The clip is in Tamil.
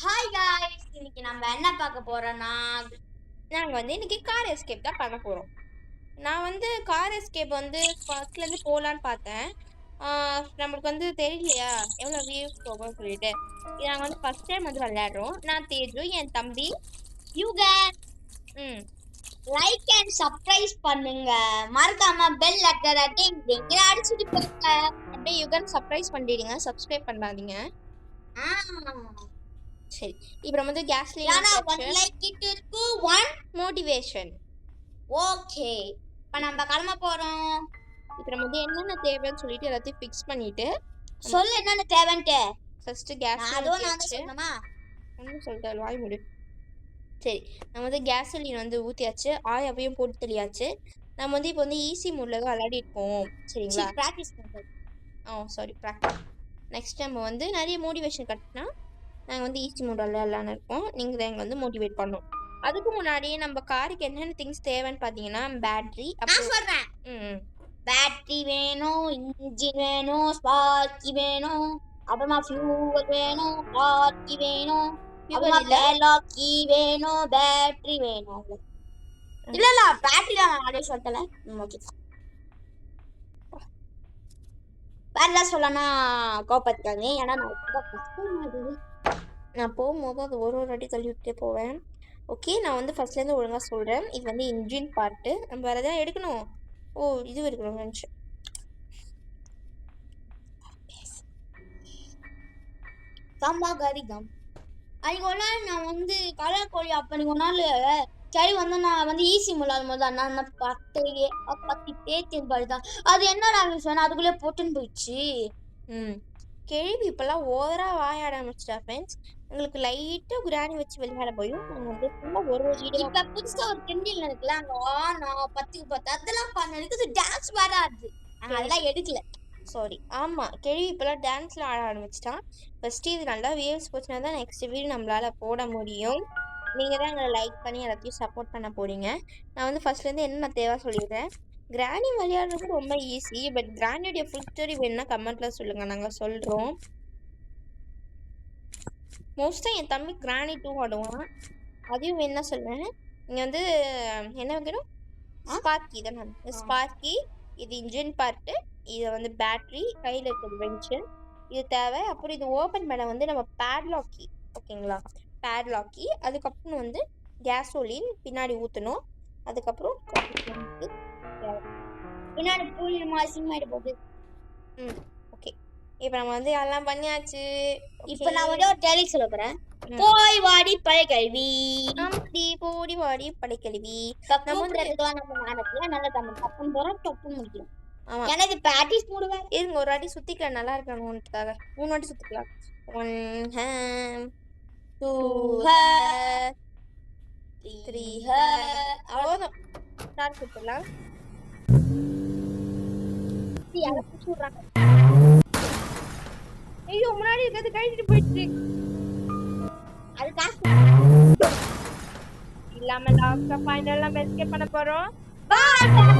ஹாய் காய்ஸ், இன்னைக்கு நம்ம என்ன பார்க்க போறோம்னா நாங்கள் வந்து இன்னைக்கு கார் எஸ்கேப் தான் பண்ண போகிறோம். நான் வந்து கார் எஸ்கேப் வந்து ஃபர்ஸ்ட்லேருந்து போகலான்னு பார்த்தேன். நம்மளுக்கு வந்து தெரியலையா எவ்வளோ வியூஸ் போகும்னு சொல்லிட்டு இது நாங்கள் வந்து ஃபர்ஸ்ட் டைம் வந்து விளையாடுறோம். நான் தேஜு, என் தம்பி யுகன். ம் லைக் அண்ட் சப்ஸ்கிரைப் பண்ணுங்க, மறக்காம பெல் லெட்டர் டிங் டிங் அடிச்சிட்டு போங்க. அப்படியே யுகன் சர்ப்ரைஸ் பண்ணிடுங்க, சப்ஸ்கிரைப் பண்ணாதீங்க. சரி, இப்போ நம்ம வந்து யானா கேஸ்லின் ஒன் லைக் இட் இருக்கு ஒன் மோட்டிவேஷன். ஓகே, இப்போ நம்ம கிளம்ப போறோம். இப்போ நம்ம வந்து என்னென்ன தேவைன்னு சொல்லிட்டு எல்லாத்தையும் ஃபிக்ஸ் பண்ணிட்டு சொல்லு என்னென்ன தேவைன்ட்டு. ஃபர்ஸ்ட் கேஸ் அதுவும் நான் தான் சொல்லணுமா? ஒன்றும் சொல்லிட்டு வாய் முடி. சரி, நம்ம வந்து கேசோலின் வந்து ஊற்றியாச்சு, ஆயாவையும் போட்டு தெளியாச்சு. நம்ம வந்து இப்போ வந்து ஈஸி மோடில் தான் விளையாடி இருப்போம். சரிங்களா? ப்ராக்டிஸ் பண்ணுறது. Sorry, practice. நெக்ஸ்ட் நம்ம வந்து நிறைய மோட்டிவேஷன் கட்டினா நாங்கள் வந்து ஈஸி மோடில் விளையாடலான்னு இருக்கோம். நீங்கள் தான் எங்களை வந்து மோட்டிவேட் பண்ணணும். அதுக்கு முன்னாடியே நம்ம காருக்கு என்னென்ன திங்ஸ் தேவைன்னு பார்த்தீங்கன்னா பேட்ரி. நான் சொல்கிறேன். பேட்டரி வேணும், இன்ஜின் வேணும், ஸ்பார்க்கி வேணும், அப்புறமா ஃபியூவல் வேணும், ஸ்பார்க்கி வேணும், அப்புறமா பேட்லாக்கி வேணும், பேட்டரி வேணும். இல்ல பேட்டரி தான் நான் அப்படியே சொல்லல. ஓகே, வேறலாம் சொல்லனா கோபத்துக்காங்க. ஏன்னா நான் போகும்போது அது ஒரு வாட்டி தள்ளி விட்டே போவேன். ஓகே, நான் வந்து ஃபர்ஸ்ட்லேருந்து ஒழுங்காக சொல்கிறேன். இது வந்து இன்ஜின் பார்ட்டு. நம்ம வேறு எதாவது எடுக்கணும். இது இருக்கணும் நினச்சேன். சம்பாகரிகம் அன்னைக்கு ஒரு நாள் நான் வந்து கலர் கோழி அப்போ ஒரு நாள் சரி வந்து நான் வந்து ஈஸி முள்ளாத போது அண்ணா பத்தி பேத்தின் பாடிதான் அது என்னடா விஷயம் அதுக்குள்ளே போட்டுன்னு போயிடுச்சு. கேள்வி இப்போல்லாம் ஓவராக வாயாட ஆரம்பிச்சிட்டா ஃப்ரெண்ட்ஸ். உங்களுக்கு லைட்டாக குரானி வச்சு விளையாட போயும் நாங்கள் வந்து ஃபுல்லாக ஒரு வீடியோ. இப்போ புதுசாக ஒரு ட்ரெண்டில் இருக்குல்ல, அங்கே நான் 10 அதெல்லாம் பண்ணதுக்கு டான்ஸ் வேற ஆடுது. அதெல்லாம் எடுக்கல. சாரி. ஆமாம், கேள்வி இப்போல்லாம் டான்ஸில் ஆட ஆரம்பிச்சிட்டான். ஃபஸ்ட்டு இது நல்லா வியூஸ் போச்சுன்னா தான் நெக்ஸ்ட் வீடியோ நம்மளால் போட முடியும். நீங்கள் தான் எங்களை லைக் பண்ணி எல்லாத்தையும் சப்போர்ட் பண்ண போகிறீங்க. நான் வந்து ஃபஸ்ட்லேருந்து என்ன நான் தேவை சொல்லிடுறேன். கிராணி விளையாடுறது ரொம்ப ஈஸி. பட் கிராணியோடைய ஃபுல் ஸ்டோரி வேணுன்னா கமெண்ட்டில் சொல்லுங்கள், நாங்கள் சொல்கிறோம். மோஸ்ட்டாக என் தம்பி கிராணி 2 ஆடுவான். அதையும் வேணுன்னா சொல்லுவேன். நீங்கள் வந்து என்ன வைக்கணும்? ஸ்பார்க்கி தான். ஸ்பார்க்கி, இது இன்ஜின் பார்ட்டு, இதை வந்து பேட்ரி, கையில் இருக்கிறது பென்ஷன், இது தேவை. அப்புறம் இது ஓப்பன் பண்ண வந்து நம்ம பேட்லாக்கி. ஓகேங்களா? பேட்லாக்கி. அதுக்கப்புறம் வந்து கேசோலின் பின்னாடி ஊற்றணும். அதுக்கப்புறம் பின்னாடி பூலி மாசிமாயிட்டு போகுது. ஓகே, இப்போ நம்ம வந்து எல்லாம் பண்ணியாச்சு. இப்போ நான் வந்து ஒரு டெலிக் சொல்ல போகிறேன். போய் வாடி படைக்கல்வி, போடி வாடி படைக்கல்வி. நம்ம நாடகத்துல நல்ல தமிழ் தப்புன்னு போகிறோம், டப்புன்னு முடிக்கிறோம். எனக்கு ப்ராக்டிஸ் போடுவேன். இருங்க, ஒரு வாட்டி சுற்றிக்கலாம், நல்லா இருக்கணும்ன்றதுக்காக 3 வாட்டி சுற்றிக்கலாம். 1 hand 2 hand 3 hand. அவ்வளோதான், ஸ்டார்ட் கொடுத்துடலாம். ஐயோ, முன்னாடி இருக்கிறது கழிச்சிட்டு போயிடுச்சு. அது காசு இல்லாம லாஸ்டா ஃபைனலா எஸ்கேப் பண்ண போறோம். பாய்.